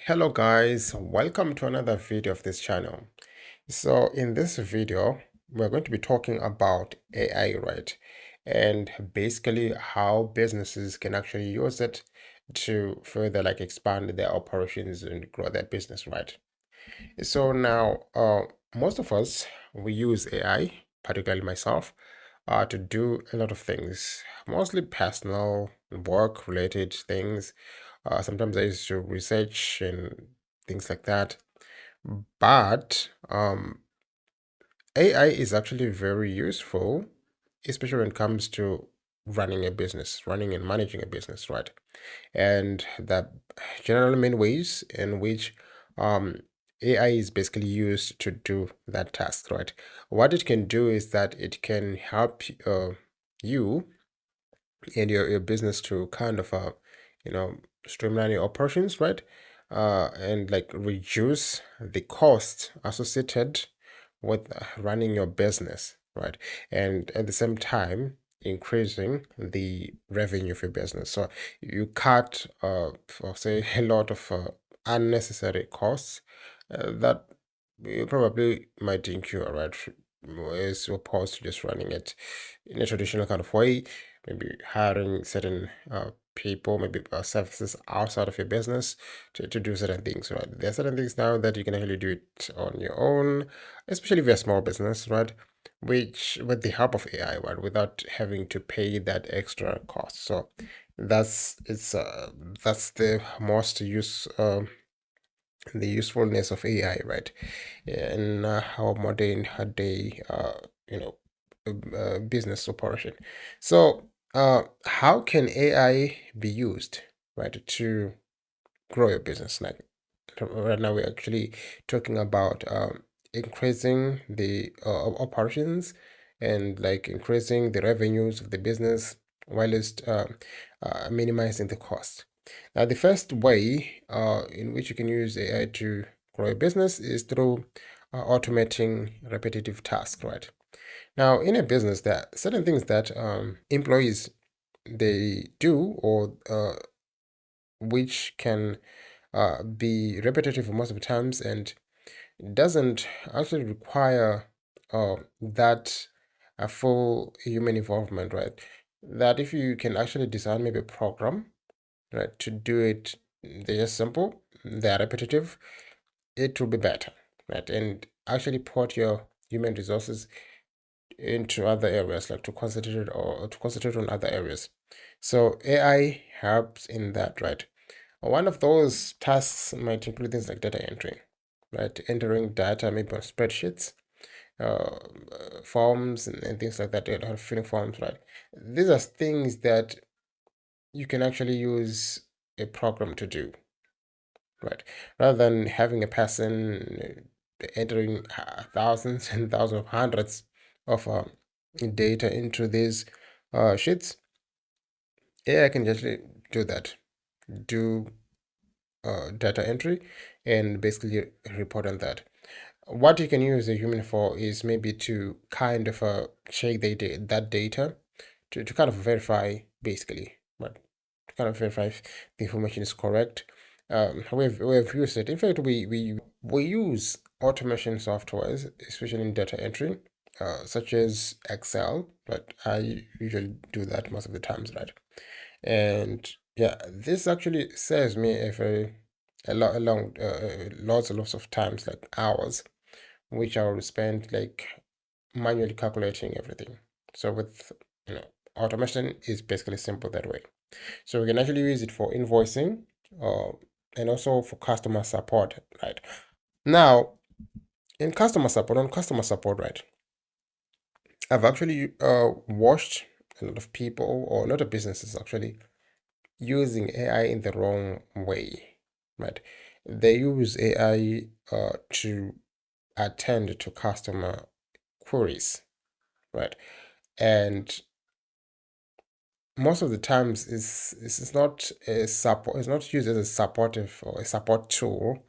Hello guys, welcome to another video of this channel. So in this video, we're going to be talking about AI, right? And basically how businesses can actually use it to further expand their operations and grow their business, right? So now, most of us, we use AI, particularly myself, to do a lot of things, mostly personal, work related things. Sometimes I used to research and things like that. But AI is actually very useful, especially when it comes to running a business, running and managing a business, right? And the general main ways in which um, AI is basically used to do that task, right? What it can do is that it can help you and your business to kind of you know streamline your operations, right? And reduce the cost associated with running your business, right? And at the same time increasing the revenue of your business. So you cut for say a lot of unnecessary costs that you probably might incur, right? As opposed to just running it in a traditional kind of way, maybe hiring certain people, maybe services outside of your business to do certain things, right? There are certain things now that you can actually do it on your own, especially if you're a small business, right? Which with the help of AI, right, without having to pay that extra cost. So that's the most the usefulness of AI, right? In our modern day, business operation. So, how can AI be used, right, to grow your business? Like right now, we're actually talking about increasing the operations and increasing the revenues of the business whilst minimizing the cost. Now, the first way in which you can use AI to grow a business is through automating repetitive tasks, right? Now, in a business, there are certain things that employees they do or which can be repetitive most of the times and doesn't actually require that a full human involvement, right? That if you can actually design maybe a program, right, to do it, they're just simple, they're repetitive, it will be better, right? And actually put your human resources into other areas, like to concentrate on other areas. So AI helps in that, right? One of those tasks might include things like data entry, right? Entering data maybe on spreadsheets, forms, and things like that, filling forms, right? These are things that you can actually use a program to do, right? Rather than having a person entering thousands and thousands of hundreds of data into these sheets, AI can just do that, do data entry, and basically report on that. What you can use a human for is maybe to kind of check that data to kind of verify basically, but to kind of verify if the information is correct. We've used it. In fact, we use automation softwares, especially in data entry, such as Excel. But I usually do that most of the times, right? And yeah, this actually saves me a long lots and lots of times, like hours, which I will spend manually calculating everything. So with automation is basically simple that way. So we can actually use it for invoicing, uh, and also for customer support, right? Now, on customer support, right? I've actually watched a lot of people or a lot of businesses actually using AI in the wrong way, right? They use AI to attend to customer queries, right? And most of the times it's not a support, it's not used as a supportive or a support tool,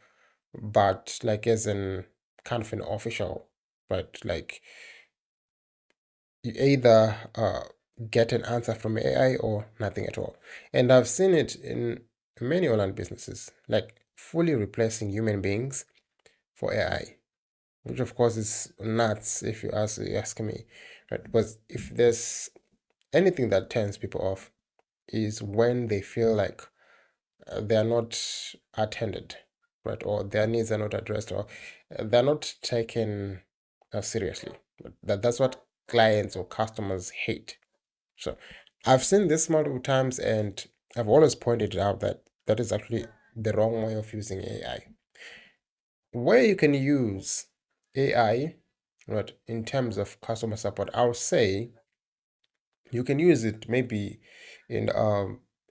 but like as an kind of an official, right? Like you either get an answer from AI or nothing at all. And I've seen it in many online businesses. Like fully replacing human beings for AI, which of course is nuts if you ask me, right? Because if there's anything that turns people off is when they feel like they are not attended, right? Or their needs are not addressed, or they're not taken seriously. That's what clients or customers hate. So I've seen this multiple times, and I've always pointed out that that is actually the wrong way of using AI. Where you can use AI, right, in terms of customer support, I'll say you can use it maybe in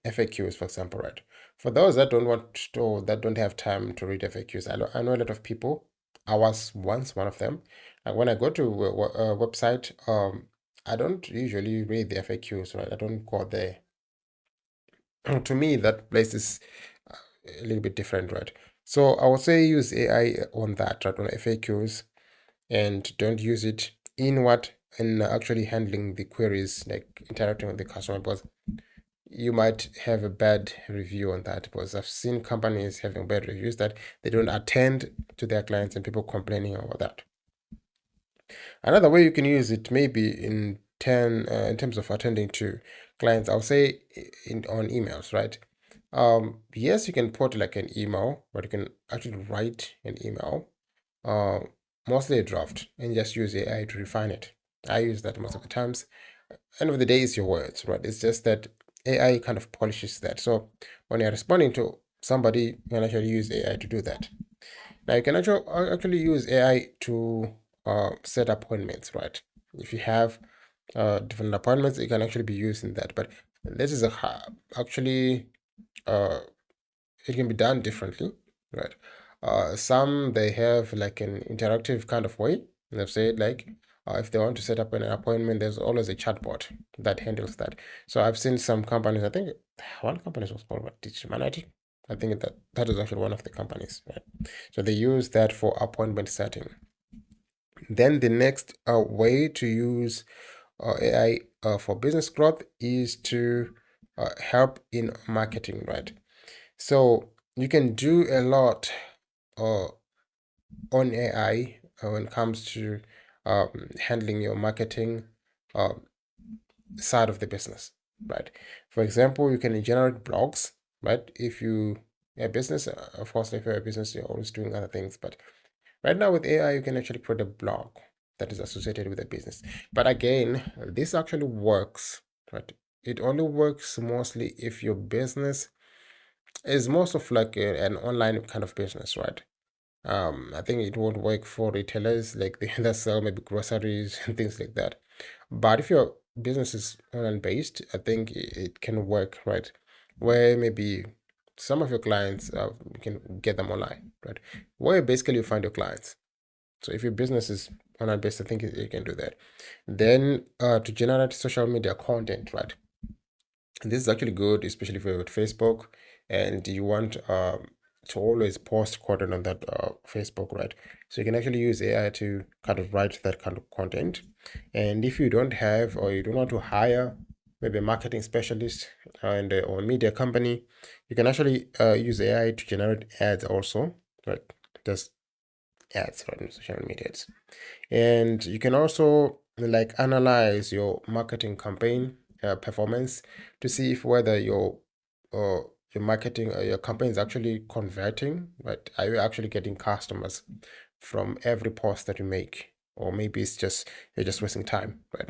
FAQs, for example, right? For those that don't want to, or that don't have time to read FAQs, I know a lot of people. I was once one of them. And when I go to a website, I don't usually read the FAQs, right? I don't go there. To me, that place is uh, a little bit different, right? So I would say use AI on that, right, on FAQs, and don't use it in what in actually handling the queries, like interacting with the customer, because you might have a bad review on that. Because I've seen companies having bad reviews that they don't attend to their clients and people complaining about that. Another way you can use it maybe in terms of attending to clients, I'll say on emails, right? Yes, you can put like an email, but you can actually write an email, uh, mostly a draft, and just use AI to refine it. I use that most of the times. End of the day, it's your words, right? It's just that AI kind of polishes that. So when you're responding to somebody, you can actually use AI to do that. Now you can actually use AI to set appointments, right? If you have different appointments, it can actually be used in that. But this is actually uh, it can be done differently, right? Some they have like an interactive kind of way. They've said like if they want to set up an appointment, there's always a chatbot that handles that. So I've seen some companies. I think one company was called what, Digital Humanity. I think that is actually one of the companies, right? So they use that for appointment setting. Then the next way to use AI for business growth is to help in marketing, right? So you can do a lot uh, on AI when it comes to handling your marketing uh, side of the business, right? For example, you can generate blogs, right? If you a business, of course, if you're a business, you're always doing other things. But right now with AI, you can actually create a blog that is associated with a business. But again, this actually works, right? It only works mostly if your business is most of like an online kind of business, right? I think it won't work for retailers like they that sell maybe groceries and things like that. But if your business is online based, I think it can work, right? Where maybe some of your clients you can get them online, right? Where basically you find your clients. So if your business is online based, I think you can do that. Then to generate social media content, right? This is actually good, especially if you're with Facebook and you want to always post content on that Facebook, right? So you can actually use AI to kind of write that kind of content. And if you don't have or you don't want to hire maybe a marketing specialist and or a media company, you can actually use AI to generate ads also, right? Just ads, right, on social media. And you can also like analyze your marketing campaign performance to see if whether your marketing your campaign is actually converting, right? Are you actually getting customers from every post that you make, or maybe it's just you're just wasting time, right?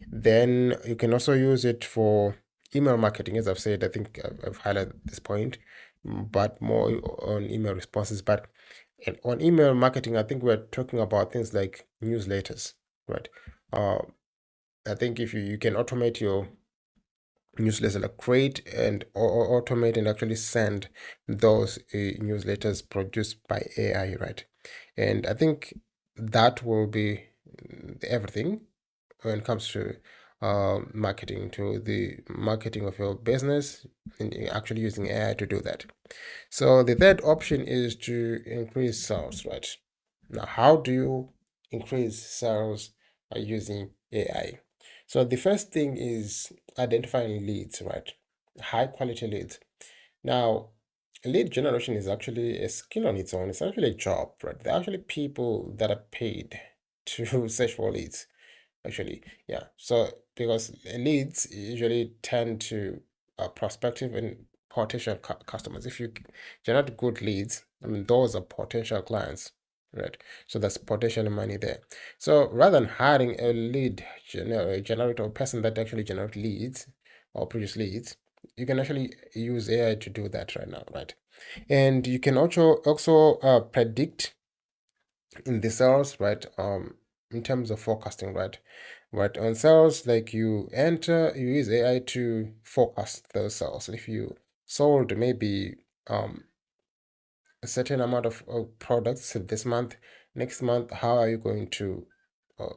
Then you can also use it for email marketing. As I've said, I think I've highlighted this point, but more on email responses. But on email marketing, I think we're talking about things like newsletters, right? Uh, I think if you can automate your newsletter, like create and or automate and actually send those newsletters produced by AI, right? And I think that will be everything when it comes to marketing, to the marketing of your business, and you're actually using AI to do that. So the third option is to increase sales, right? Now, how do you increase sales by using AI? So the first thing is identifying leads, right? High quality leads. Now, lead generation is actually a skill on its own. It's actually a job, right? There are actually people that are paid to search for leads, actually. Yeah. So because leads usually tend to prospective and potential customers. If you generate good leads, I mean, those are potential clients, right? So that's potential money there. So rather than hiring a lead generator or person that actually generate leads or produce leads, you can actually use AI to do that right now, right? And you can also predict in the sales, right? In terms of forecasting, right? Right, on sales, like you use AI to forecast those sales. If you sold maybe a certain amount of products this month, next month, how are you going to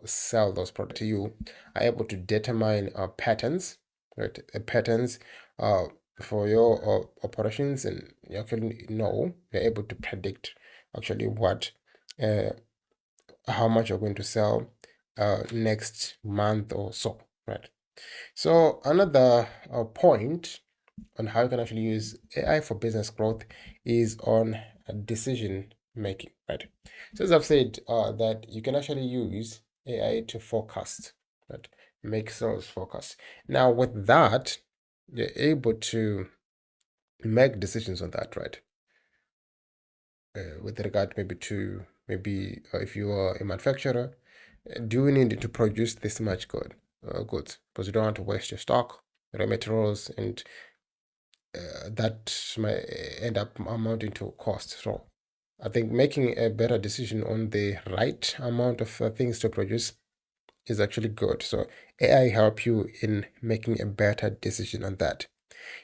sell those products? You are able to determine patterns, right? Patterns uh, for your operations, and you actually know you're able to predict actually what uh, how much you're going to sell next month or so, right? So another point on how you can actually use AI for business growth is on decision making, right? So as I've said, that you can actually use AI to forecast, right? Make sales forecast. Now with that, you're able to make decisions on that, right? With regard maybe to maybe if you are a manufacturer, do you need to produce this much goods? Because you don't want to waste your stock, raw materials, and that might end up amounting to cost. So I think making a better decision on the right amount of things to produce is actually good. So AI help you in making a better decision on that.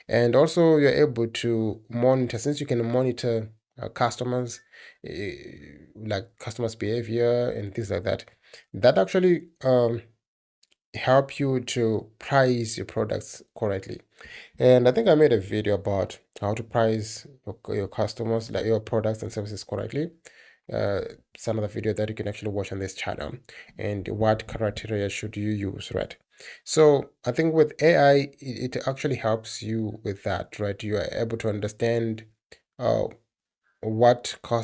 And also you're able to monitor, since you can monitor customers, like customers' behavior and things like that, that actually help you to price your products correctly. And I think I made a video about how to price your customers, like your products and services correctly. Uh, it's another video that you can actually watch on this channel. And what criteria should you use, right? So I think with AI, it actually helps you with that, right? You are able to understand uh, what are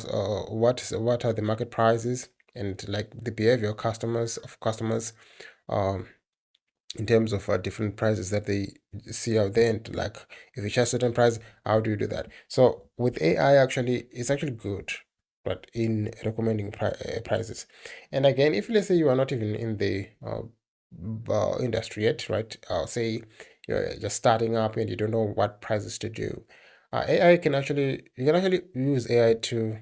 the market prices and like the behavior of customers. Um, in terms of different prices that they see out there, and like if you charge certain price, how do you do that? So with AI, actually it's actually good, but in recommending prices. And again, if let's say you are not even in the industry yet, right? Say you're just starting up and you don't know what prices to do, AI can actually you can actually use AI to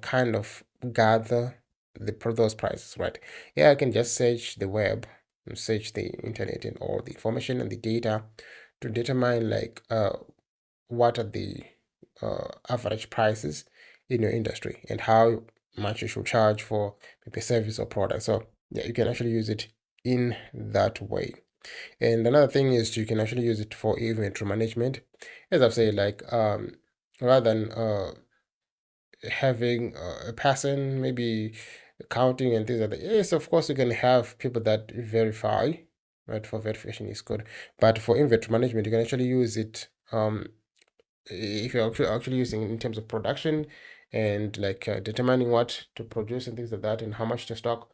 kind of gather those prices, right? Yeah, I can just search the web, and search the internet and all the information and the data to determine like what are the average prices in your industry and how much you should charge for maybe service or product. So yeah, you can actually use it in that way. And another thing is you can actually use it for inventory management. As I've said, like rather than having a person maybe counting and things like that. Yes, of course, you can have people that verify, right? For verification is good, but for inventory management, you can actually use it. If you're actually using it in terms of production and like determining what to produce and things like that, and how much to stock,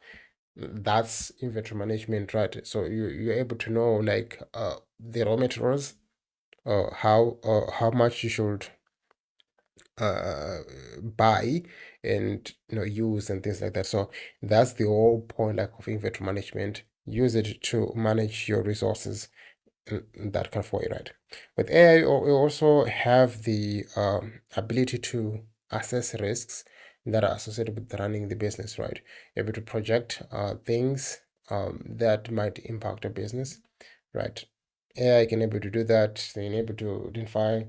that's inventory management, right? So you're able to know like the raw materials, how much you should buy and use and things like that. So that's the whole point like of inventory management. Use it to manage your resources in that kind of way, right? With AI, we also have the ability to assess risks that are associated with running the business, right? Able to project things that might impact a business, right? AI can able to do that. They able to identify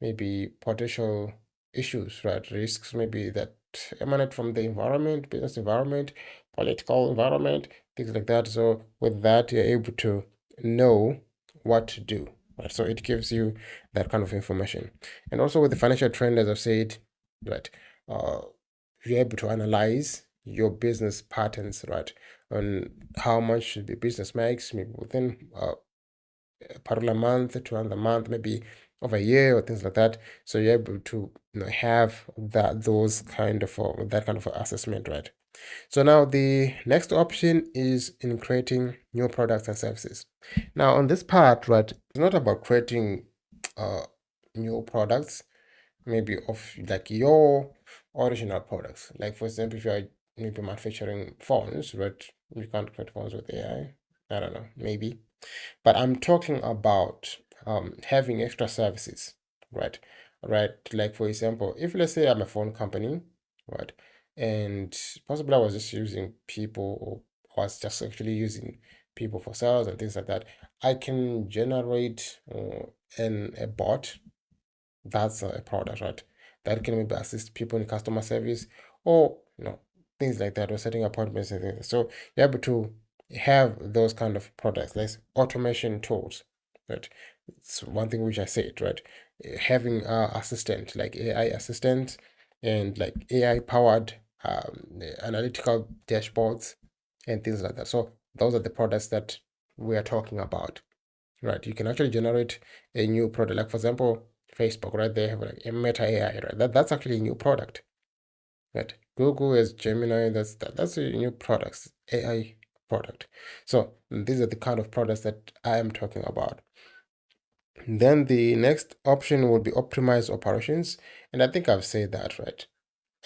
maybe potential issues, right? Risks maybe that emanate from the environment, business environment, political environment, things like that. So with that, you're able to know what to do, right? So it gives you that kind of information. And also with the financial trend, as I've said, right, uh, you're able to analyze your business patterns, right, on how much the business makes, maybe within a particular month to another month, maybe of a year or things like that. So you're able to have that kind of assessment, right? So now the next option is in creating new products and services. Now on this part, right, it's not about creating uh new products, maybe of like your original products. Like for example, if you are maybe manufacturing phones, right, you can't create phones with AI. I don't know, maybe. But I'm talking about having extra services, right? Right. Like for example, if let's say I'm a phone company, right, and possibly I was just using people or was just actually using people for sales and things like that, I can generate a bot that's a product, right? That can maybe assist people in customer service or things like that, or setting appointments and things. So you're able to have those kind of products, like automation tools, right? It's one thing which I said, right? Having assistant like AI assistant and like AI powered analytical dashboards and things like that. So those are the products that we are talking about. Right, you can actually generate a new product. Like for example, Facebook, right? They have like a Meta AI, right? That's actually a new product, right? Google is Gemini. That's a new products, AI product. So these are the kind of products that I am talking about. Then the next option will be optimize operations, and I think I've said that, right?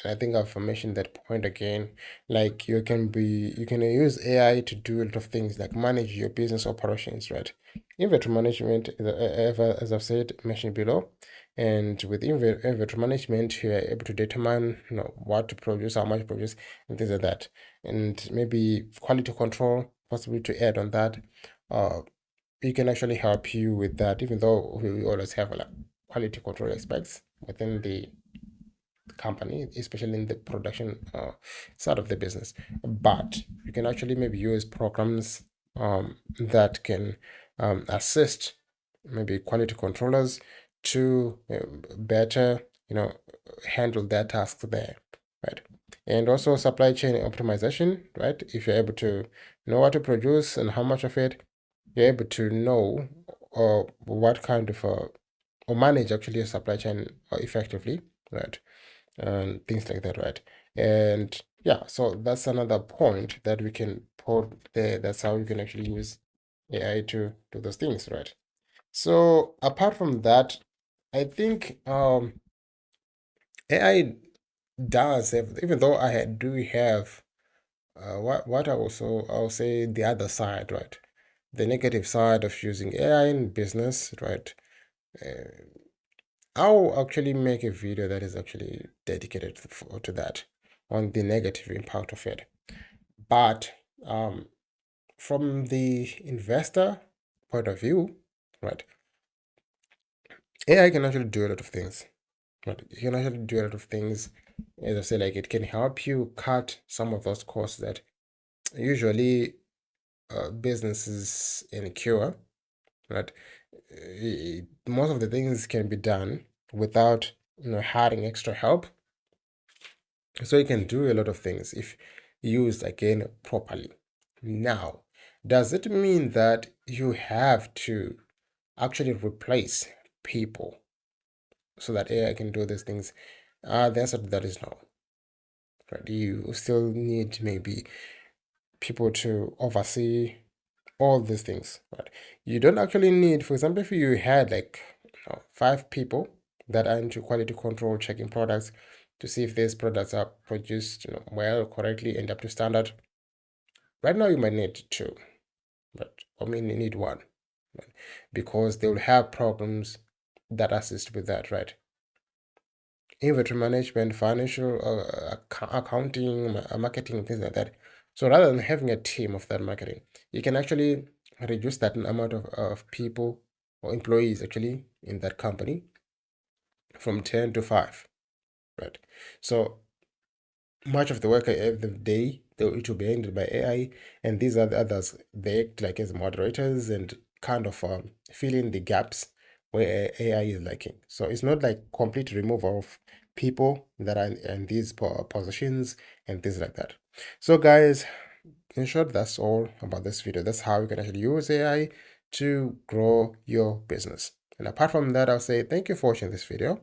And I think I've mentioned that point again. Like you can use AI to do a lot of things like manage your business operations, right? Inventory management, as I've said, mentioned below. And with inventory management, you are able to determine, what to produce, how much to produce, and things like that. And maybe quality control, possibly to add on that. Uh, it can actually help you with that, even though we always have like quality control aspects within the company, especially in the production side of the business. But you can actually maybe use programs that can assist maybe quality controllers to better, handle their tasks there, right? And also supply chain optimization, right? If you're able to know what to produce and how much of it, you're able to know what kind of or manage actually a supply chain effectively, right? And things like that, right? And yeah, so that's another point that we can put there. That's how you can actually use AI to do those things, right? So apart from that, I think AI does have, even though do have what I'll say the other side, right? The negative side of using AI in business, right? Uh, I'll actually make a video that is actually dedicated to that, on the negative impact of it. But from the investor point of view, right, AI can actually do a lot of things. Right? It can actually do a lot of things. As I say, like it can help you cut some of those costs that usually businesses incur, right? Most of the things can be done without hiring extra help. So you can do a lot of things if used again properly. Now, does it mean that you have to actually replace people so that AI can do these things? The answer to that is no. Right? You still need maybe people to oversee all these things. Right? You don't actually need, for example, if you had like 5 people that are into quality control, checking products to see if these products are produced well, correctly, and up to standard. Right now, you might need two, but I mean, you need one, right? Because they will have programs that assist with that, right? Inventory management, financial accounting, marketing, things like that. So rather than having a team of that marketing, you can actually reduce that amount of people or employees actually in that company from 10 to 5, right? So much of the work of the day, though it will be handled by AI, and these are the others. They act like as moderators and kind of fill in the gaps where AI is lacking. So it's not like complete removal of people that are in these positions and things like that. So guys, in short, that's all about this video. That's how you can actually use AI to grow your business. And apart from that, I'll say thank you for watching this video.